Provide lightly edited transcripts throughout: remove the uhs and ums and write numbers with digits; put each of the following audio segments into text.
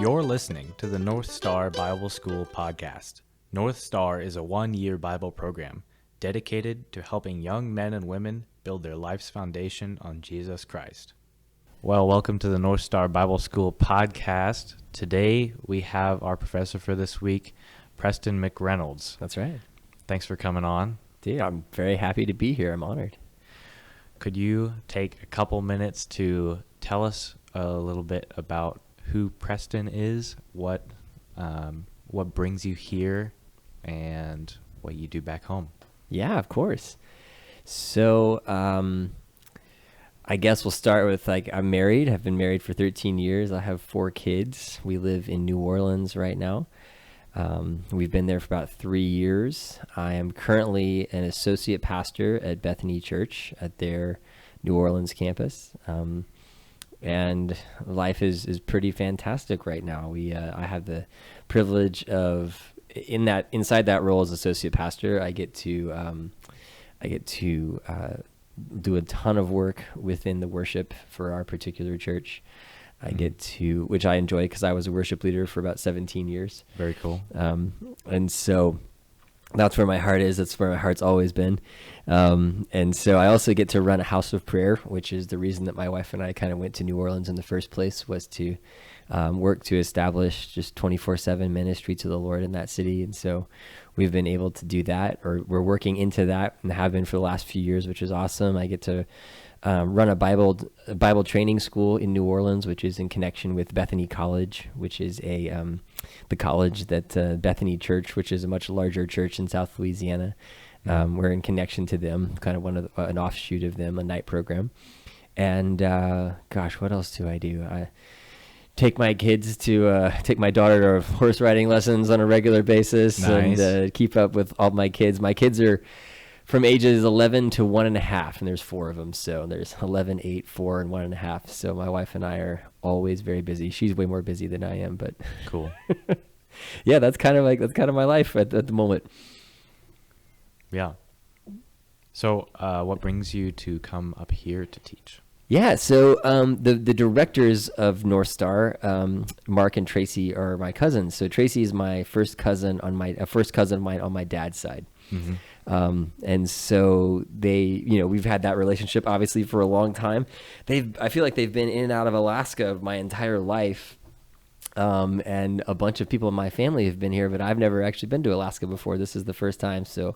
You're listening to the North Star Bible School podcast. North Star is a 1-year Bible program dedicated to helping young men and women build their life's foundation on Jesus Christ. Well, welcome to the North Star Bible School podcast. Today we have our professor for this week, Preston McReynolds. That's right. Thanks for coming on. Dude, I'm very happy to be here. I'm honored. Could you take a couple minutes to tell us a little bit about who Preston is, what brings you here, and what you do back home? Yeah, of course. So, I guess we'll start with, I'm married. I've been married for 13 years. I have 4 kids. We live in New Orleans right now. We've been there for about 3 years. I am currently an associate pastor at Bethany Church at their New Orleans campus. And life is pretty fantastic right now. I have the privilege of inside that role as associate pastor, I get to do a ton of work within the worship for our particular church. I get to, which I enjoy because I was a worship leader for about 17 years. Very cool. And so that's where my heart is. That's where my heart's always been. And so I also get to run a house of prayer, which is the reason that my wife and I kind of went to New Orleans in the first place, was to work to establish just 24/7 ministry to the Lord in that city. And so we've been able to do that, or we're working into that and have been for the last few years, which is awesome. I get to run a Bible training school in New Orleans, which is in connection with Bethany College, which is the college that Bethany Church, which is a much larger church in South Louisiana. We're in connection to them, kind of an offshoot of them, a night program. And what else do? I take my kids to take my daughter to horse riding lessons on a regular basis. Nice. And keep up with all my kids. My kids are from ages 11 to 1.5, and there's 4 of them. So there's 11, 8, 4, and 1.5. So my wife and I are always very busy. She's way more busy than I am, but Cool. yeah, that's kind of my life at the moment. Yeah. So what brings you to come up here to teach? Yeah, so the directors of North Star, Mark and Tracy, are my cousins. So Tracy is my first cousin of mine on my dad's side. Mm-hmm. And so we've had that relationship obviously for a long time. I feel like they've been in and out of Alaska my entire life. And a bunch of people in my family have been here, but I've never actually been to Alaska before. This is the first time. So,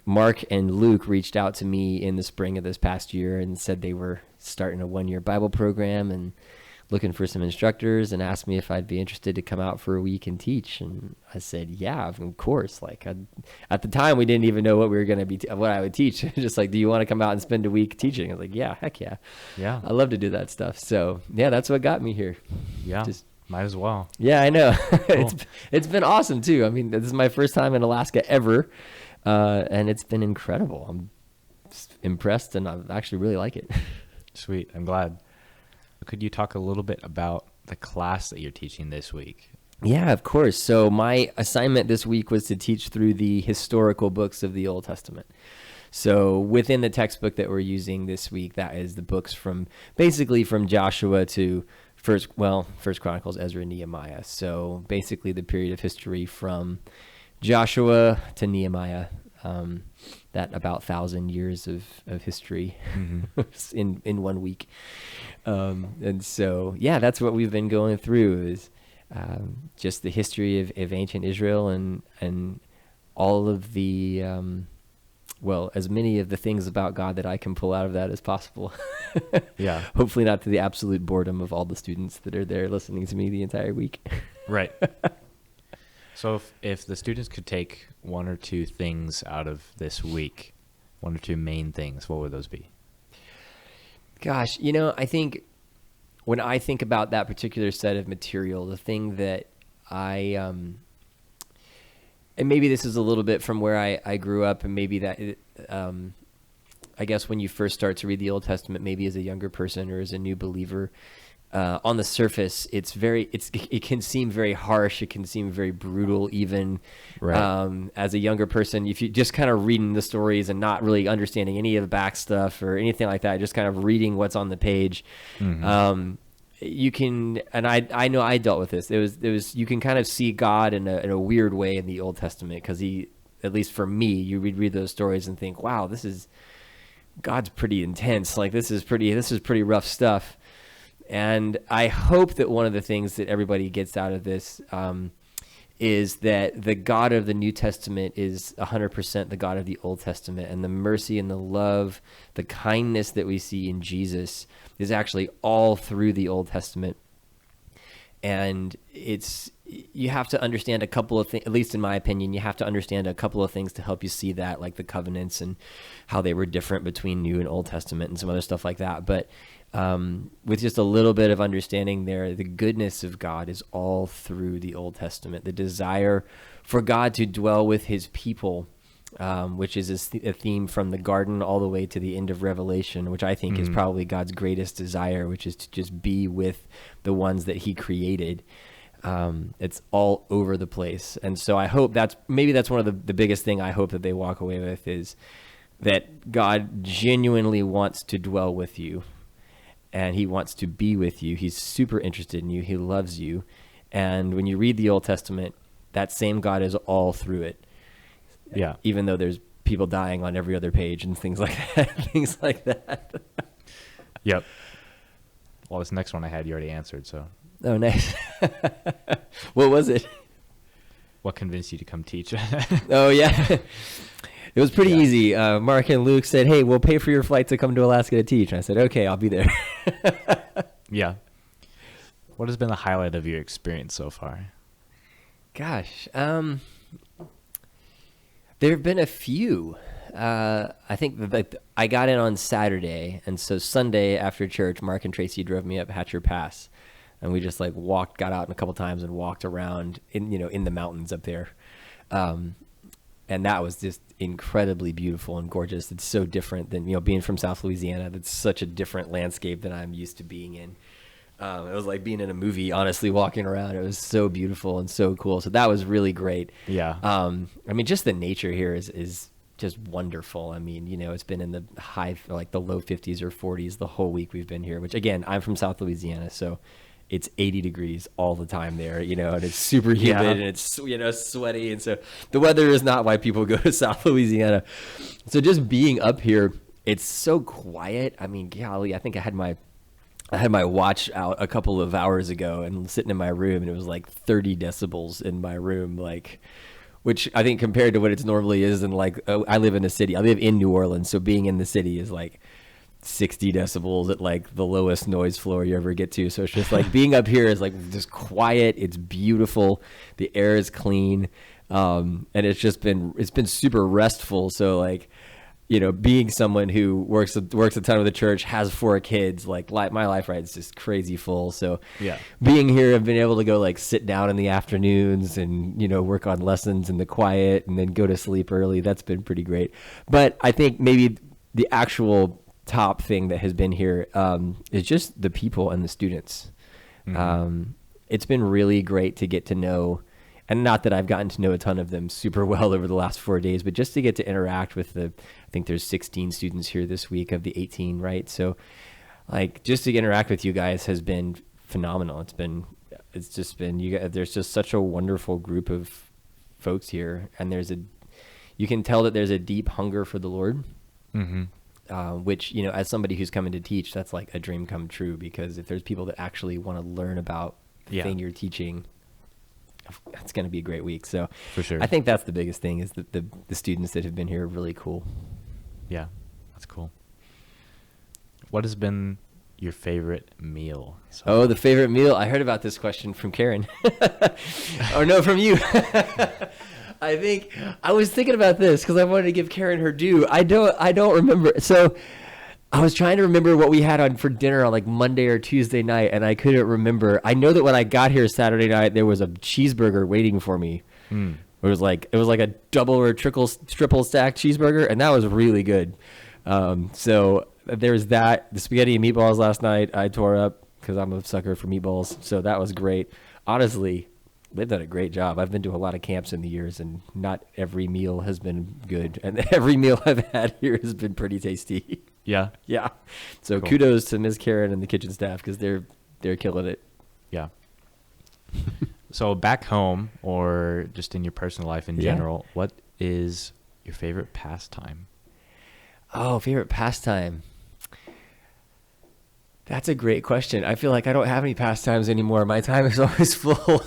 Mark and Luke reached out to me in the spring of this past year and said they were starting a 1-year Bible program and looking for some instructors, and asked me if I'd be interested to come out for a week and teach. And I said, yeah, of course. At the time, we didn't even know what we were going to be, what I would teach. Just do you want to come out and spend a week teaching? I was like, yeah, heck yeah. Yeah. I love to do that stuff. So yeah, that's what got me here. Yeah. Might as well. Yeah, I know. Cool. It's been awesome too. I mean, this is my first time in Alaska ever. And it's been incredible. I'm impressed, and I actually really like it. Sweet. I'm glad. Could you talk a little bit about the class that you're teaching this week? Yeah, of course. So my assignment this week was to teach through the historical books of the Old Testament. So within the textbook that we're using this week, that is the books from Joshua to First Chronicles, Ezra, and Nehemiah. So basically the period of history from Joshua to Nehemiah, that about 1,000 years of history in 1 week. And so, yeah, that's what we've been going through, is just the history of ancient Israel and all of the, as many of the things about God that I can pull out of that as possible. Yeah. Hopefully not to the absolute boredom of all the students that are there listening to me the entire week. Right. So if the students could take 1 or 2 things out of this week, 1 or 2 main things, what would those be? Gosh, I think when I think about that particular set of material, the thing that and maybe this is a little bit from where I grew up, and maybe that, I guess when you first start to read the Old Testament, maybe as a younger person or as a new believer, on the surface, it can seem very harsh. It can seem very brutal, even as a younger person. If you just kind of reading the stories and not really understanding any of the back stuff or anything like that, just kind of reading what's on the page. you can, and I know I dealt with this. You can kind of see God in a weird way in the Old Testament, because at least for me, you read those stories and think, wow, God's pretty intense. Like this is pretty rough stuff. And I hope that one of the things that everybody gets out of this is that the God of the New Testament is 100% the God of the Old Testament, and the mercy and the love, the kindness that we see in Jesus is actually all through the Old Testament. And you have to understand a couple of things, at least in my opinion, you have to understand a couple of things to help you see that, like the covenants and how they were different between New and Old Testament and some other stuff like that. But with just a little bit of understanding there, the goodness of God is all through the Old Testament. The desire for God to dwell with his people, which is a theme from the garden all the way to the end of Revelation, which I think is probably God's greatest desire, which is to just be with the ones that he created. It's all over the place. And so I hope that's one of the biggest thing I hope that they walk away with, is that God genuinely wants to dwell with you, and he wants to be with you. He's super interested in you. He loves you. And when you read the Old Testament, that same God is all through it. Yeah. Even though there's people dying on every other page and things like that. Things like that. Yep. Well, this next one I had, you already answered, so. Oh, nice. What was it? What convinced you to come teach? Oh, yeah. It was pretty easy. Mark and Luke said, hey, we'll pay for your flight to come to Alaska to teach. And I said, okay, I'll be there. Yeah. What has been the highlight of your experience so far? Gosh. There have been a few. I think that I got in on Saturday. And so Sunday after church, Mark and Tracy drove me up Hatcher Pass. And we just got out a couple times and walked around in the mountains up there. And that was just incredibly beautiful and gorgeous. It's so different than, being from South Louisiana. That's such a different landscape than I'm used to being in. It was like being in a movie, honestly, walking around. It was so beautiful and so cool. So that was really great. Yeah. Just the nature here is just wonderful. It's been in the the low 50s or 40s the whole week we've been here, which again, I'm from South Louisiana. So it's 80 degrees all the time there, and it's super humid and it's, sweaty. And so the weather is not why people go to South Louisiana. So just being up here, it's so quiet. Golly, I think I had my watch out a couple of hours ago and sitting in my room, and it was like 30 decibels in my room, which I think compared to what it normally is. And I live in a city, I live in New Orleans. So being in the city is 60 decibels at the lowest noise floor you ever get to. So it's just being up here is just quiet. It's beautiful. The air is clean. And it's been super restful. So being someone who works a ton with the church, has 4 kids, my life right is just crazy full. So yeah, being here, I've been able to go sit down in the afternoons and, work on lessons in the quiet and then go to sleep early. That's been pretty great. But I think maybe the actual top thing that has been here is just the people and the students. It's been really great to get to know, and not that I've gotten to know a ton of them super well over the last 4 days, but just to get to interact with I think there's 16 students here this week of the 18, right? So just to interact with you guys has been phenomenal. It's just been you guys, there's just such a wonderful group of folks here, and you can tell that there's a deep hunger for the Lord. Which, as somebody who's coming to teach, that's a dream come true, because if there's people that actually want to learn about the thing you're teaching, it's going to be a great week. So for sure, I think that's the biggest thing, is that the students that have been here are really cool. Yeah, that's cool. What has been your favorite meal? The favorite meal. I heard about this question from Karen. Or no, from you. I think I was thinking about this because I wanted to give Karen her due. I don't remember. So I was trying to remember what we had on for dinner on Monday or Tuesday night, and I couldn't remember. I know that when I got here Saturday night, there was a cheeseburger waiting for me. It was like a double or triple stacked cheeseburger, and that was really good. So there's that. The spaghetti and meatballs last night I tore up because I'm a sucker for meatballs. So that was great. Honestly, they've done a great job. I've been to a lot of camps in the years, and not every meal has been good. And every meal I've had here has been pretty tasty. Yeah. Yeah. So cool. Kudos to Ms. Karen and the kitchen staff, because they're they're killing it. Yeah. So back home, or just in your personal life in Yeah. general, what is your favorite pastime? Oh, favorite pastime. That's a great question. I feel like I don't have any pastimes anymore. My time is always full.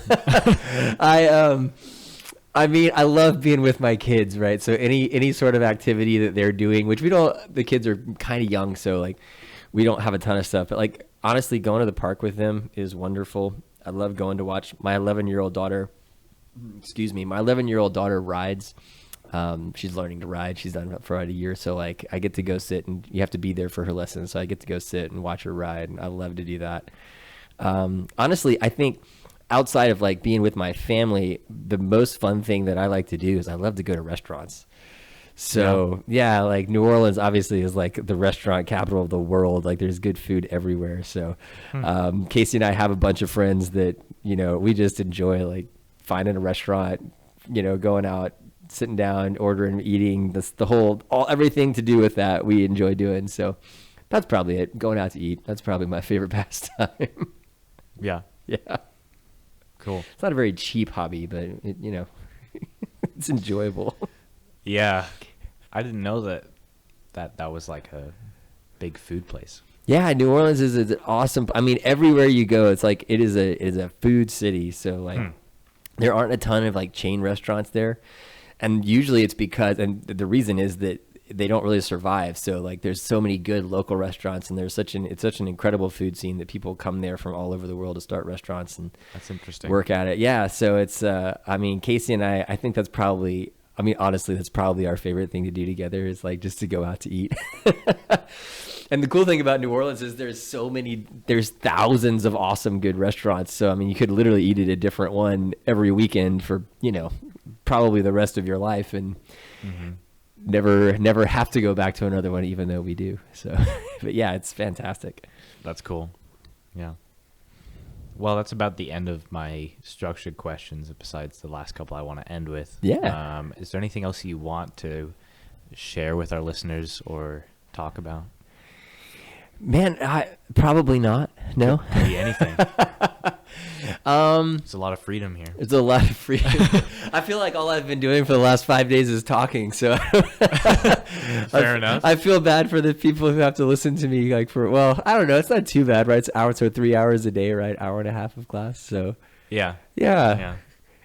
I mean, I love being with my kids, right? So any sort of activity that they're doing, which the kids are kind of young, so like we don't have a ton of stuff. But like honestly, going to the park with them is wonderful. I love going to watch my 11-year-old daughter. My 11-year-old daughter rides. She's learning to ride. She's done it for about a year. So like I get to go sit, and you have to be there for her lessons. So I get to go sit and watch her ride, and I love to do that. Honestly, I think outside of like being with my family, the most fun thing that I like to do is I love to go to restaurants. So yeah, like New Orleans obviously is like the restaurant capital of the world. Like there's good food everywhere. So Casey and I have a bunch of friends that, we just enjoy like finding a restaurant, going out, sitting down, ordering, eating, everything to do with that we enjoy doing. So that's probably it. Going out to eat. That's probably my favorite pastime. Yeah. Yeah. Cool. It's not a very cheap hobby, but it's enjoyable. Yeah. I didn't know that was like a big food place. Yeah, New Orleans is an awesome. I mean, everywhere you go, it's like it is a food city. So like, there aren't a ton of like chain restaurants there, and usually it's because, and the reason is that they don't really survive. So like, there's so many good local restaurants, and it's such an incredible food scene that people come there from all over the world to start restaurants and That's interesting. work at it. Yeah, so it's I mean, Casey and I think that's probably. I mean, honestly, that's probably our favorite thing to do together is like just to go out to eat. And the cool thing about New Orleans is there's thousands of awesome, good restaurants. So, I mean, you could literally eat at a different one every weekend for, probably the rest of your life and never have to go back to another one, even though we do. So, but yeah, it's fantastic. That's cool. Yeah. Well, that's about the end of my structured questions, besides the last couple I want to end with. Yeah. Is there anything else you want to share with our listeners or talk about? Man, probably not. No. Could be anything. There's a lot of freedom here. It's a lot of freedom. I feel like all I've been doing for the last 5 days is talking. So Fair enough. I feel bad for the people who have to listen to me. I don't know. It's not too bad, right? It's hours or 3 hours a day, right? Hour and a half of class. So Yeah.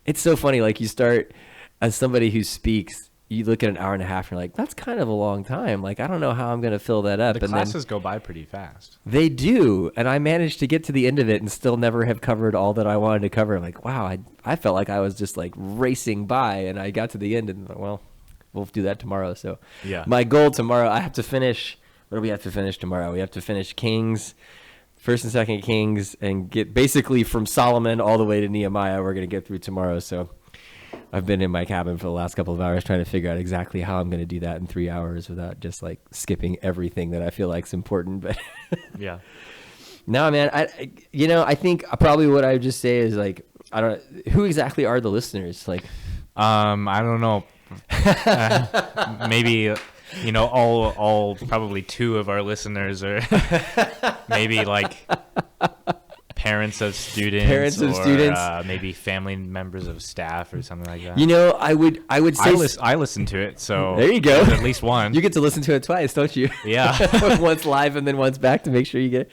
It's so funny. Like you start as somebody who speaks, you look at an hour and a half and you're like, that's kind of a long time. Like, I don't know how I'm going to fill that up. The and classes go by pretty fast. they do. And I managed to get to the end of it and still never have covered all that I wanted to cover. Like, wow, I felt like I was just like racing by, and I got to the end and well, we'll do that tomorrow. So Yeah. my goal tomorrow, I have to finish. What do we have to finish tomorrow? We have to finish Kings, 1st and 2nd Kings, and get basically from Solomon all the way to Nehemiah. We're going to get through tomorrow. So I've been in my cabin for the last couple of hours trying to figure out exactly how I'm going to do that in 3 hours without just like skipping everything that I feel like is important. But Yeah. no, man, I think probably what I would just say is like, who exactly are the listeners? Like, I don't know. Maybe, all probably 2 of our listeners are maybe like parents of students, maybe family members of staff or something like that. I would say I listen to it, so there you go. there's at least one. You get to listen to it twice, don't you? Yeah. Once live and then once back to make sure you get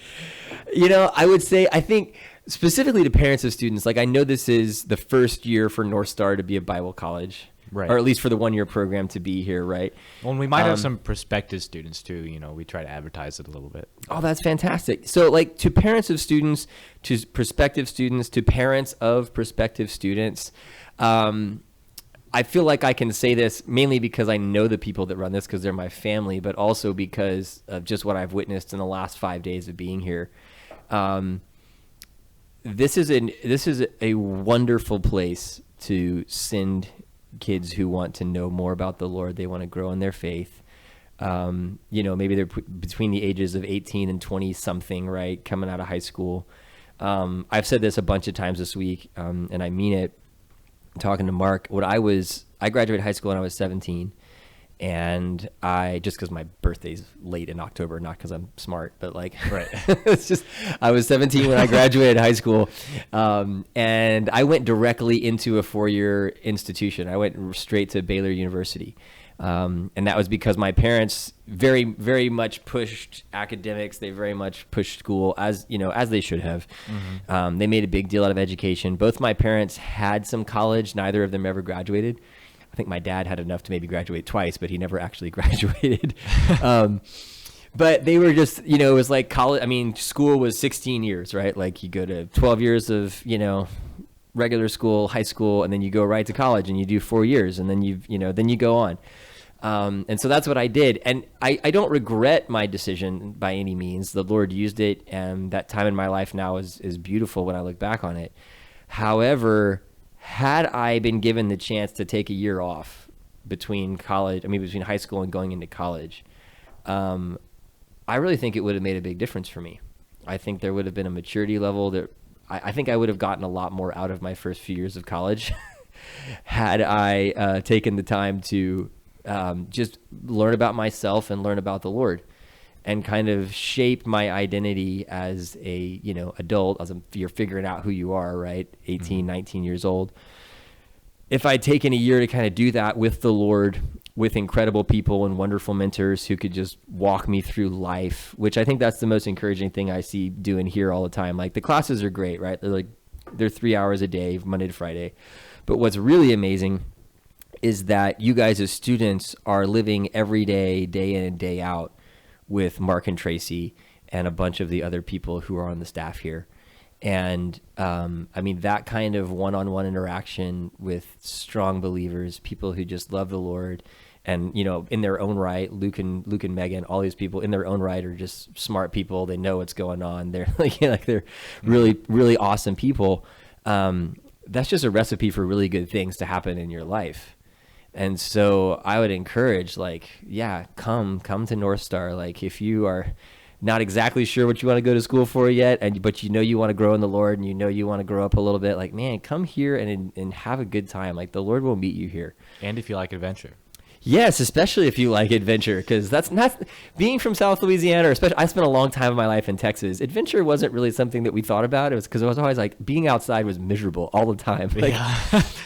it. I would say, I think specifically to parents of students, like I know this is the first year for North Star to be a Bible college. Right. Or at least for the 1 year program to be here, right? Well, we might have some prospective students too. We try to advertise it a little bit. Oh, that's fantastic. So like to parents of students, to prospective students, to parents of prospective students, I feel like I can say this mainly because I know the people that run this because they're my family, but also because of just what I've witnessed in the last 5 days of being here. This is a wonderful place to send kids who want to know more about the Lord. They want to grow in their faith. Maybe they're between the ages of 18 and 20 something, right? Coming out of high school. I've said this a bunch of times this week, and I mean it. Talking to Mark, I graduated high school when I was 17, And just because my birthday's late in October, not because I'm smart, but like, Right. it's just, I was 17 when I graduated high school. And I went directly into a 4-year institution. I went straight to Baylor University. And that was because my parents very, very much pushed academics. They very much pushed school, as they should have. Mm-hmm. They made a big deal out of education. Both my parents had some college. Neither of them ever graduated. I think my dad had enough to maybe graduate twice, but he never actually graduated. But they were just, it was like college. I mean, school was 16 years, right? Like you go to 12 years of, regular school, high school, and then you go right to college and you do 4 years, and then then you go on. And so that's what I did. And I don't regret my decision by any means. The Lord used it, and that time in my life now is beautiful when I look back on it. However, had I been given the chance to take a year off between high school and going into college, I really think it would have made a big difference for me. I think there would have been a maturity level that I think I would have gotten a lot more out of my first few years of college had I taken the time to just learn about myself and learn about the Lord, and kind of shape my identity as a adult, you're figuring out who you are, right? 18, mm-hmm. 19 years old. If I'd taken a year to kind of do that with the Lord, with incredible people and wonderful mentors who could just walk me through life, which I think that's the most encouraging thing I see doing here all the time. Like the classes are great, right? They're 3 hours a day, Monday to Friday. But what's really amazing is that you guys as students are living every day, day in and day out, with Mark and Tracy and a bunch of the other people who are on the staff here. And that kind of one-on-one interaction with strong believers, people who just love the Lord, and in their own right, Luke and Megan, all these people in their own right are just smart people. They know what's going on. They're they're really, really awesome people. That's just a recipe for really good things to happen in your life. And so I would encourage, come to North Star. Like if you are not exactly sure what you want to go to school for yet, but you want to grow in the Lord, and you want to grow up a little bit, come here and have a good time. Like the Lord will meet you here. And if you like adventure. Yes, especially if you like adventure, because that's not being from South Louisiana, or especially I spent a long time of my life in Texas. Adventure wasn't really something that we thought about. It was because it was always like being outside was miserable all the time.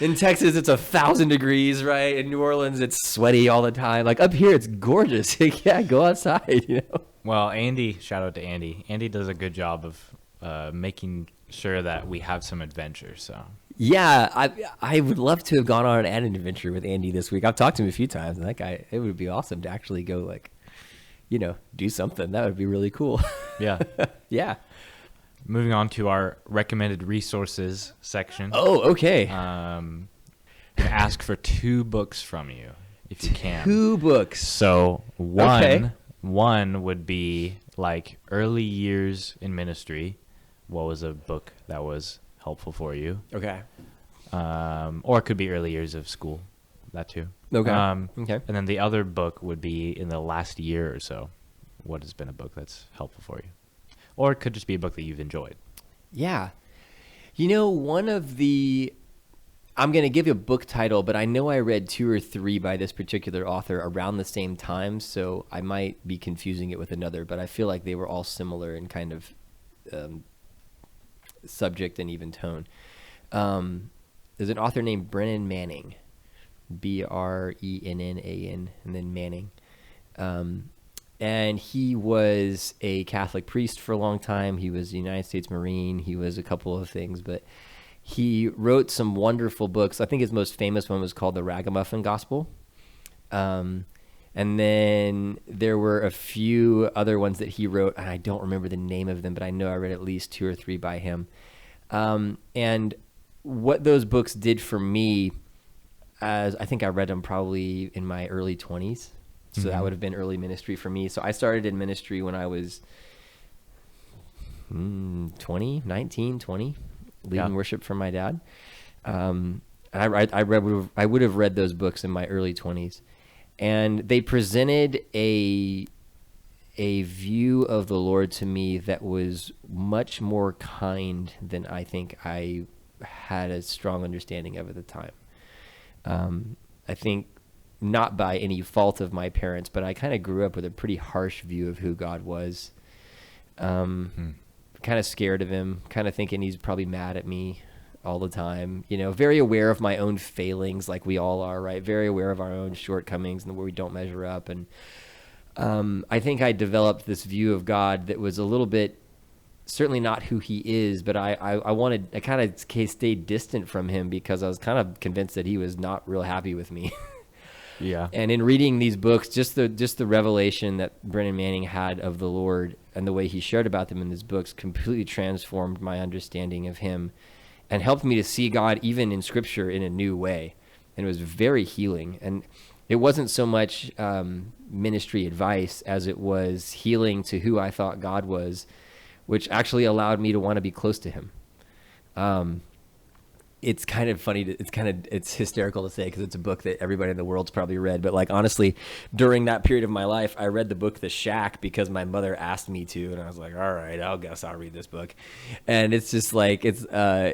In Texas, it's 1,000 degrees, right? In New Orleans, it's sweaty all the time. Like up here, it's gorgeous. Yeah, go outside. Well, shout out to Andy. Andy does a good job of making sure that we have some adventure. So. Yeah, I would love to have gone on an adventure with Andy this week. I've talked to him a few times, and that guy, it would be awesome to actually go do something. That would be really cool. Yeah. Yeah. Moving on to our recommended resources section. Oh, okay. I'm gonna ask for 2 books from you, if you can. 2 books. So one would be like early years in ministry. What was a book that was helpful for you? Okay. Or it could be early years of school, that too. Okay. Okay. And then the other book would be in the last year or so. What has been a book that's helpful for you? Or it could just be a book that you've enjoyed. Yeah. I'm going to give you a book title, but I know I read 2 or 3 by this particular author around the same time, so I might be confusing it with another, but I feel like they were all similar in kind of subject and even tone. There's an author named Brennan Manning, Brennan, and then Manning. And he was a Catholic priest for a long time. He was a United States Marine. He was a couple of things, but he wrote some wonderful books. I think his most famous one was called The Ragamuffin Gospel. And then there were a few other ones that he wrote, and I don't remember the name of them, but I know I read at least 2 or 3 by him. And what those books did for me, as I think I read them probably in my early 20s. So mm-hmm. That would have been early ministry for me. So I started in ministry when I was 20, leading worship for my dad. And I would have read those books in my early 20s. And they presented a view of the Lord to me that was much more kind than I think I had a strong understanding of at the time. I think not by any fault of my parents, but I kind of grew up with a pretty harsh view of who God was. Kind of scared of him, kind of thinking he's probably mad at me all the time, very aware of my own failings, like we all are, right? Very aware of our own shortcomings and where we don't measure up. And I think I developed this view of God that was a little bit, certainly not who he is, but I kind of stayed distant from him because I was kind of convinced that he was not real happy with me. Yeah. And in reading these books, just the revelation that Brennan Manning had of the Lord and the way he shared about them in his books completely transformed my understanding of him and helped me to see God even in Scripture in a new way. And it was very healing. And it wasn't so much ministry advice as it was healing to who I thought God was, which actually allowed me to want to be close to him. It's kind of funny. It's hysterical to say because it's a book that everybody in the world's probably read. But like, honestly, during that period of my life, I read the book The Shack because my mother asked me to. And I was like, all right, I'll read this book. And it's just like, it's a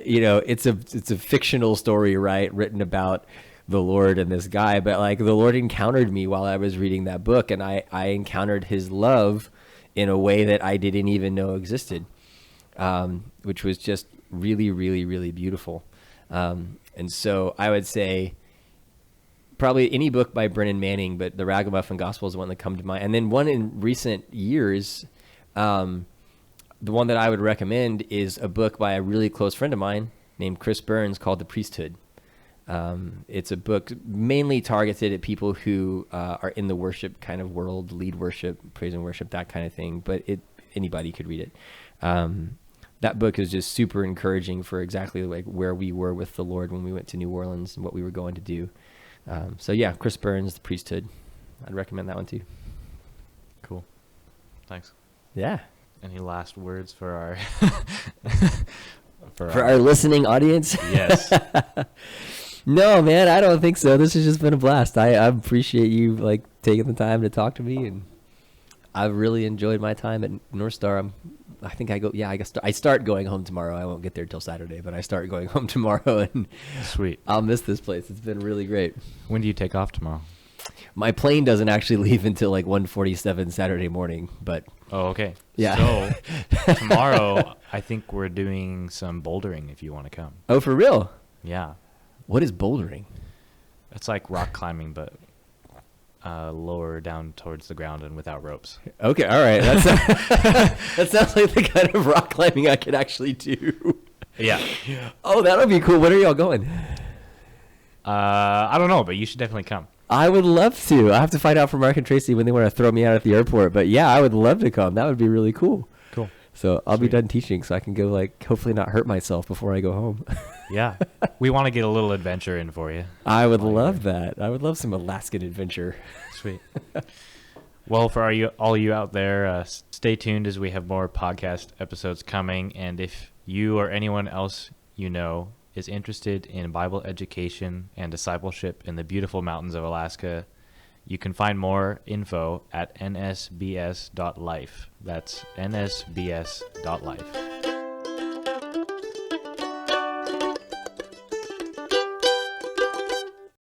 fictional story, right? Written about the Lord and this guy. But like the Lord encountered me while I was reading that book. And I encountered his love in a way that I didn't even know existed, which was just really, really, really beautiful. And so I would say probably any book by Brennan Manning, but the Ragamuffin Gospel is the one that come to mind. And then one in recent years, the one that I would recommend is a book by a really close friend of mine named Chris Burns called The Priesthood. It's a book mainly targeted at people who are in the worship kind of world, lead worship, praise and worship, that kind of thing. But anybody could read it. That book is just super encouraging for exactly like where we were with the Lord when we went to New Orleans and what we were going to do. So yeah, Chris Burns, The Priesthood. I'd recommend that one too. Cool. Thanks. Yeah. Any last words for our for our listening audience? Yes. No, man, I don't think so. This has just been a blast. I appreciate you like taking the time to talk to me, and I've really enjoyed my time at North Star. I start going home tomorrow. I won't get there till Saturday, but I start going home tomorrow, and Sweet. I'll miss this place. It's been really great. When do you take off tomorrow? My plane doesn't actually leave until like 1:47 Saturday morning, but Oh, okay. Yeah. So tomorrow, I think we're doing some bouldering if you want to come. Oh, for real? Yeah. What is bouldering? It's like rock climbing, but lower down towards the ground and without ropes. Okay, all right. That sounds like the kind of rock climbing I could actually do. Yeah. Oh, that'll be cool. When are y'all going? I don't know, but you should definitely come. I would love to. I have to find out from Mark and Tracy when they want to throw me out at the airport. But yeah, I would love to come. That would be really cool. Cool. So I'll Sweet. be done teaching so I can go like hopefully not hurt myself before I go home. Yeah. We want to get a little adventure in for you. I would love that. I would love some Alaskan adventure. Sweet. Well, for all you out there, stay tuned as we have more podcast episodes coming. And if you or anyone else you know is interested in Bible education and discipleship in the beautiful mountains of Alaska, you can find more info at nsbs.life. That's nsbs.life.